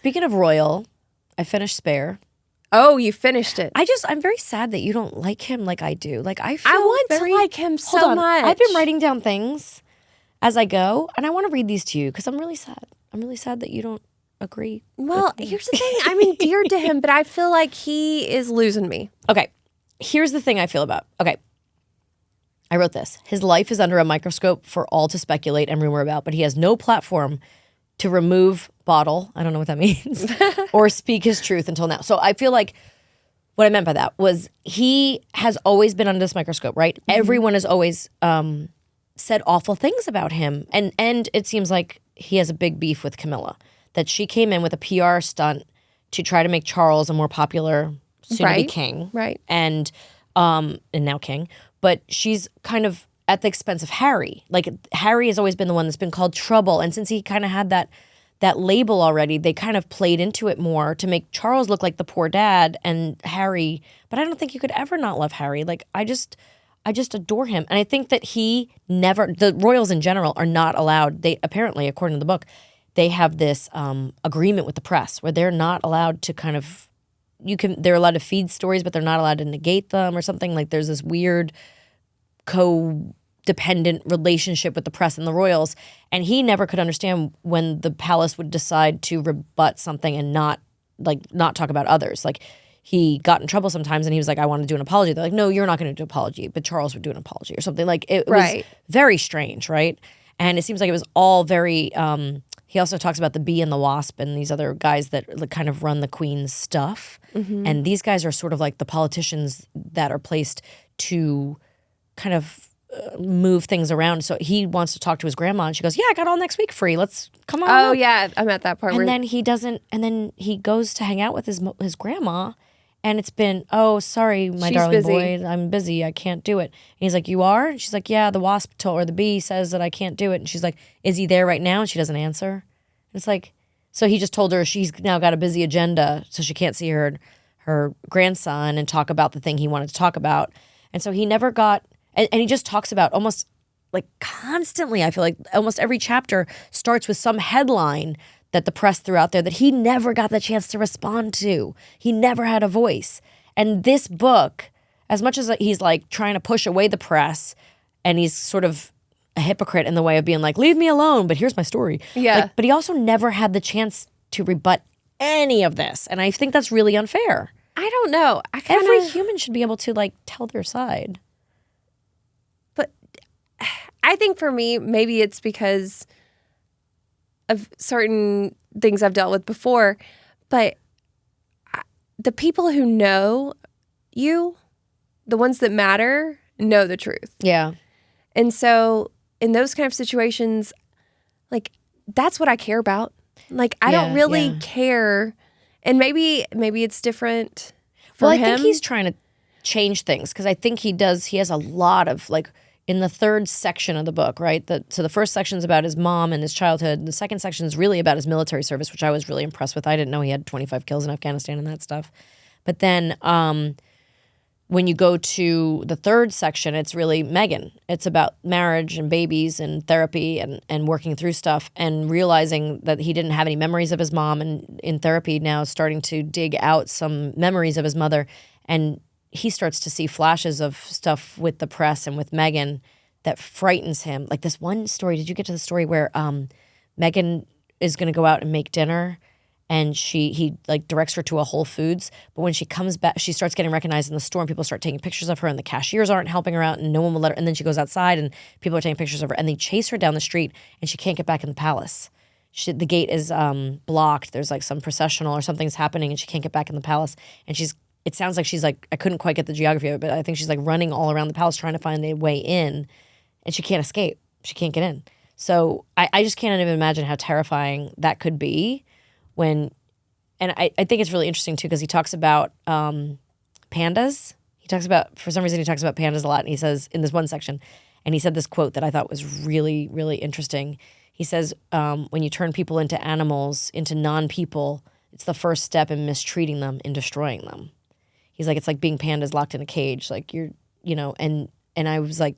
Speaking of royal, I finished Spare. Oh, you finished it. I'm very sad that you don't like him like I do. Like I want to like him so much. I've been writing down things as I go, and I want to read these to you because I'm really sad. I'm really sad that you don't agree. Well, here's the thing. I'm endeared to him, but I feel like he is losing me. Okay, here's the thing I feel about. Okay, I wrote this. His life is under a microscope for all to speculate and rumor about, but he has no platform to remove bottle, I don't know what that means, or speak his truth until now. So I feel like what I meant by that was he has always been under this microscope, right? Mm-hmm. Everyone has always said awful things about him. And it seems like he has a big beef with Camilla, that she came in with a PR stunt to try to make Charles a more popular soon-to-be king. Right. And now king. But she's kind of at the expense of Harry. Like, Harry has always been the one that's been called trouble. And since he kind of had that label already, they kind of played into it more to make Charles look like the poor dad and Harry. But I don't think you could ever not love Harry. Like, I just adore him. And I think that the royals in general are not allowed. They apparently, according to the book, they have this agreement with the press where they're not allowed to kind of, they're allowed to feed stories, but they're not allowed to negate them or something. Like, there's this weird co-dependent relationship with the press and the royals, and he never could understand when the palace would decide to rebut something and not talk about others. Like, he got in trouble sometimes and he was like, I want to do an apology. They're like, no, you're not going to do an apology, but Charles would do an apology or something. Like, it was very strange, right? And it seems like it was all very he also talks about the Bee and the Wasp and these other guys that kind of run the Queen's stuff. Mm-hmm. And these guys are sort of like the politicians that are placed to kind of move things around. So he wants to talk to his grandma, and she goes, yeah, I got all next week free. Let's come on. Oh, up. yeah. I'm at that part. And then he doesn't, and then he goes to hang out with his grandma, and it's been, oh, sorry, my darling boy, I'm busy. I can't do it. And he's like, you are? And she's like, yeah, the wasp or the bee says that I can't do it. And she's like, is he there right now? And she doesn't answer. And it's like, so he just told her she's now got a busy agenda, so she can't see her grandson and talk about the thing he wanted to talk about. And so he never got, and he just talks about almost like constantly, I feel like almost every chapter starts with some headline that the press threw out there that he never got the chance to respond to. He never had a voice. And this book, as much as he's like trying to push away the press, and he's sort of a hypocrite in the way of being like, leave me alone, but here's my story. Yeah. Like, but he also never had the chance to rebut any of this. And I think that's really unfair. I don't know. Every human should be able to like tell their side. But I think for me, maybe it's because of certain things I've dealt with before, but the people who know you, the ones that matter, know the truth. Yeah. And so in those kind of situations, like, that's what I care about. Like, I don't really care. And maybe it's different for him. I think he's trying to change things, because I think he has a lot of, like, in the third section of the book, right? So the first section is about his mom and his childhood. The second section is really about his military service, which I was really impressed with. I didn't know he had 25 kills in Afghanistan and that stuff. But then when you go to the third section, it's really Meghan. It's about marriage and babies and therapy and working through stuff and realizing that he didn't have any memories of his mom, and in therapy now starting to dig out some memories of his mother. And he starts to see flashes of stuff with the press and with Meghan that frightens him. Like this one story, did you get to the story where Meghan is going to go out and make dinner, and he like directs her to a Whole Foods, but when she comes back, she starts getting recognized in the store, and people start taking pictures of her, and the cashiers aren't helping her out, and no one will let her. And then she goes outside, and people are taking pictures of her, and they chase her down the street, and she can't get back in the palace. The gate is blocked. There's like some processional or something's happening, and she can't get back in the palace. And it sounds like she's like, I couldn't quite get the geography of it, but I think she's like running all around the palace trying to find a way in, and she can't escape. She can't get in. So I just can't even imagine how terrifying that could be when, and I think it's really interesting too, because he talks about pandas. For some reason he talks about pandas a lot, and he says in this one section, and he said this quote that I thought was really, really interesting. He says, when you turn people into animals, into non-people, it's the first step in mistreating them, in destroying them. He's like, it's like being pandas locked in a cage. Like and I was like,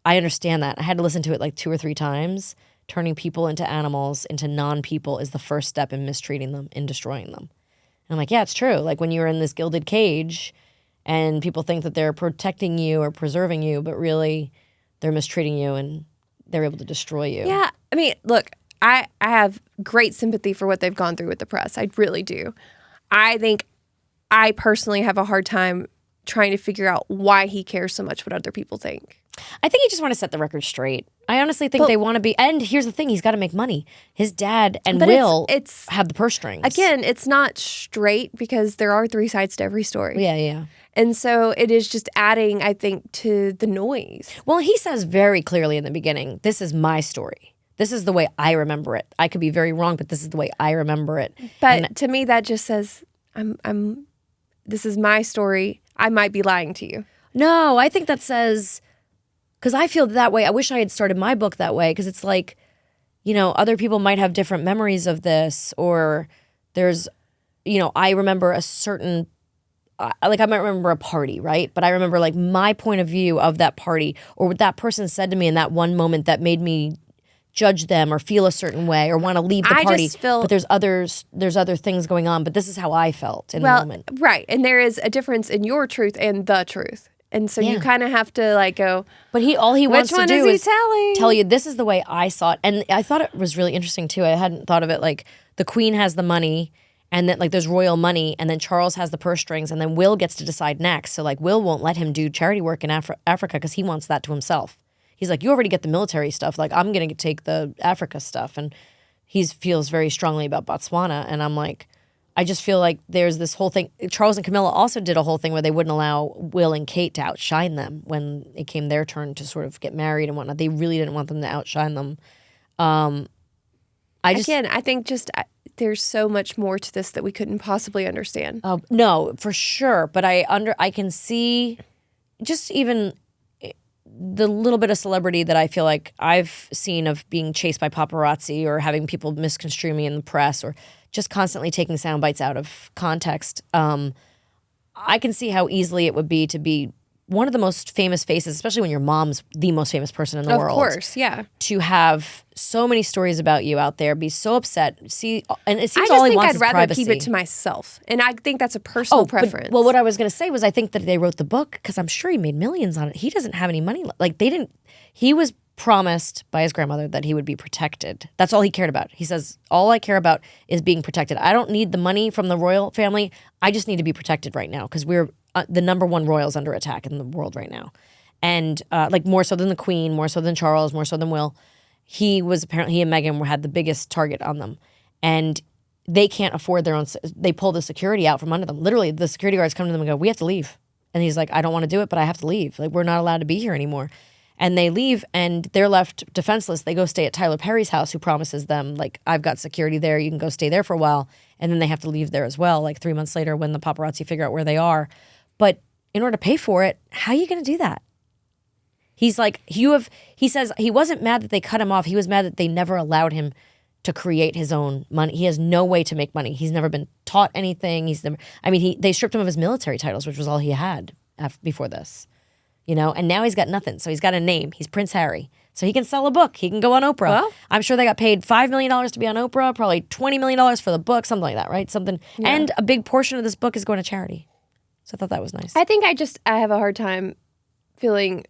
I understand that. I had to listen to it like 2 or 3 times turning people into animals, into non-people is the first step in mistreating them, in destroying them. And I'm like, yeah, it's true. Like when you're in this gilded cage and people think that they're protecting you or preserving you, but really they're mistreating you and they're able to destroy you. Yeah. I mean, look, I have great sympathy for what they've gone through with the press. I really do. I think I personally have a hard time trying to figure out why he cares so much what other people think. I think he just want to set the record straight. I honestly think they want to be, and here's the thing, he's got to make money. His dad and Will have the purse strings. Again, it's not straight because there are 3 sides to every story. Yeah. And so it is just adding, I think, to the noise. Well, he says very clearly in the beginning, this is my story. This is the way I remember it. I could be very wrong, but this is the way I remember it. But to me, that just says, this is my story. I might be lying to you. No, I think that says, because I feel that way. I wish I had started my book that way, because it's like, other people might have different memories of this, or there's, I remember a certain, I might remember a party, right? But I remember like my point of view of that party, or what that person said to me in that one moment that made me judge them or feel a certain way or want to leave the party. I just feel, but there's other things going on, but this is how I felt in the moment. Right. And there is a difference in your truth and the truth. And so you kind of have to like go, but all he wants to do is telling? Tell you this is the way I saw it. And I thought it was really interesting too. I hadn't thought of it like the Queen has the money, and then like there's royal money, and then Charles has the purse strings, and then Will gets to decide next. So like Will won't let him do charity work in Africa because he wants that to himself. He's like, you already get the military stuff. Like, I'm going to take the Africa stuff. And he feels very strongly about Botswana. And I'm like, I just feel like there's this whole thing. Charles and Camilla also did a whole thing where they wouldn't allow Will and Kate to outshine them when it came their turn to sort of get married and whatnot. They really didn't want them to outshine them. I think just there's so much more to this that we couldn't possibly understand. No, for sure. But I can see just even the little bit of celebrity that I feel like I've seen of being chased by paparazzi or having people misconstrue me in the press or just constantly taking sound bites out of context. I can see how easily it would be to be one of the most famous faces, especially when your mom's the most famous person in the world. Of course, yeah. To have so many stories about you out there, be so upset. See, and it seems I all he just think wants I'd is rather privacy. keep it to myself, and I think that's a personal preference. Well, what I was going to say was I think that they wrote the book because I'm sure he made millions on it. He doesn't have any money. Like they didn't. He was promised by his grandmother that he would be protected. That's all he cared about. He says, all I care about is being protected. I don't need the money from the royal family. I just need to be protected right now because we're the number one royals under attack in the world right now. And like more so than the Queen, more so than Charles, more so than Will. He and Meghan had the biggest target on them. And they can't afford their own. They pull the security out from under them. Literally, the security guards come to them and go, we have to leave. And he's like, I don't want to do it, but I have to leave. Like, we're not allowed to be here anymore. And they leave and they're left defenseless. They go stay at Tyler Perry's house, who promises them, like, I've got security there. You can go stay there for a while. And then they have to leave there as well, like 3 months later when the paparazzi figure out where they are. But in order to pay for it, how are you going to do that? He's like, he says he wasn't mad that they cut him off. He was mad that they never allowed him to create his own money. He has no way to make money. He's never been taught anything. They stripped him of his military titles, which was all he had before this. And now he's got nothing. So he's got a name. He's Prince Harry. So he can sell a book. He can go on Oprah. Well, I'm sure they got paid $5 million to be on Oprah, probably $20 million for the book, something like that, right? Something. Yeah. And a big portion of this book is going to charity. So I thought that was nice. I think I have a hard time feeling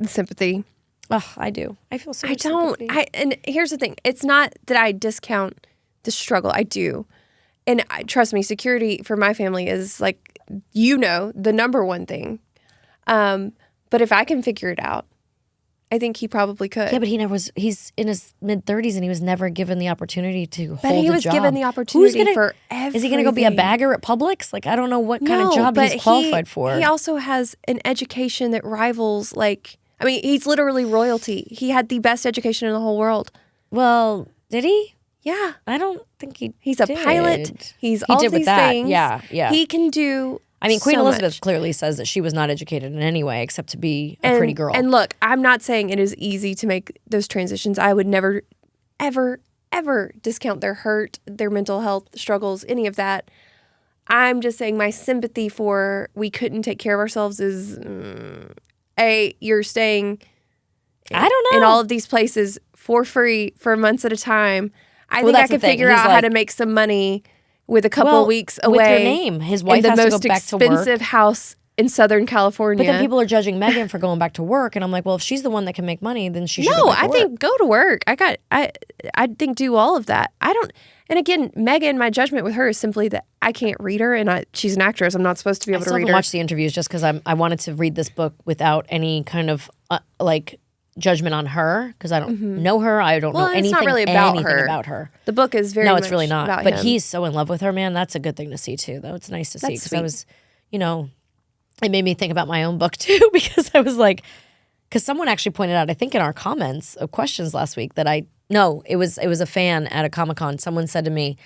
sympathy. Oh, I do. I feel so much sympathy. And here's the thing. It's not that I discount the struggle. I do. And trust me, security for my family is like, the number one thing. But if I can figure it out, I think he probably could. Yeah, but he's in his mid-30s and he was never given the opportunity to hold a job. But he was given the opportunity for everything. Is he going to go be a bagger at Publix? Like, I don't know what kind of job he's qualified for. He also has an education that rivals, he's literally royalty. He had the best education in the whole world. Well, did he? Yeah. I don't think he He's a pilot. He all did these with that. things. Yeah. He can do Queen Elizabeth much. Clearly says that she was not educated in any way except to be a pretty girl. And look, I'm not saying it is easy to make those transitions. I would never, ever, ever discount their hurt, their mental health struggles, any of that. I'm just saying my sympathy for we couldn't take care of ourselves is, you're staying I don't know. in all of these places for free for months at a time. I Well, think I that's the could thing. figure He's out how like- to make some money with a couple Well, weeks with away. your name. His wife in the has to most go back to work. expensive house in Southern California. But then people are judging Meghan for going back to work, and I'm like, well, if she's the one that can make money, then she should No, go back to I work. think go to work. I think do all of that. I don't. And again, Meghan, my judgment with her is simply that I can't read her, and she's an actress. I'm not supposed to be able to read haven't her. watched the interviews just because I wanted to read this book without any kind of like judgment on her because I don't know her. I don't know Well, it's anything, not really about anything her. about her. The book is very No, much it's really not. about But him. he's so in love with her, man. That's a good thing to see too, though. It's nice to see That's because I sweet. was, you know, it made me think about my own book too because I was like, because someone actually pointed out, I think in our comments of questions last week that it was a fan at a Comic-Con. Someone said to me,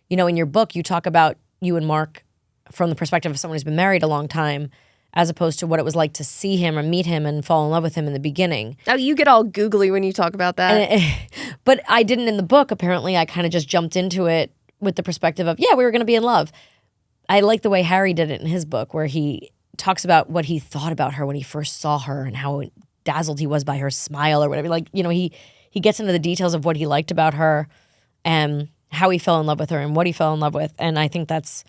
you know, in your book you talk about you and Mark from the perspective of someone who's been married a long time, as opposed to what it was like to see him or meet him and fall in love with him in the beginning. Oh, you get all googly when you talk about that. But I didn't in the book. Apparently, I kind of just jumped into it with the perspective of, yeah, we were going to be in love. I like the way Harry did it in his book, where he talks about what he thought about her when he first saw her and how dazzled he was by her smile or whatever. Like, you know, he gets into the details of what he liked about her and how he fell in love with her and what he fell in love with. And I think that's,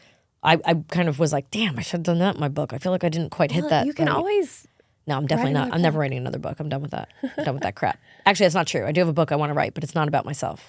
I kind of was like, damn, I should have done that in my book. I feel like I didn't quite hit that. You can right. always. No, I'm definitely write not. another I'm never writing another book. I'm done with that. I'm done with that crap. Actually, that's not true. I do have a book I want to write, but it's not about myself.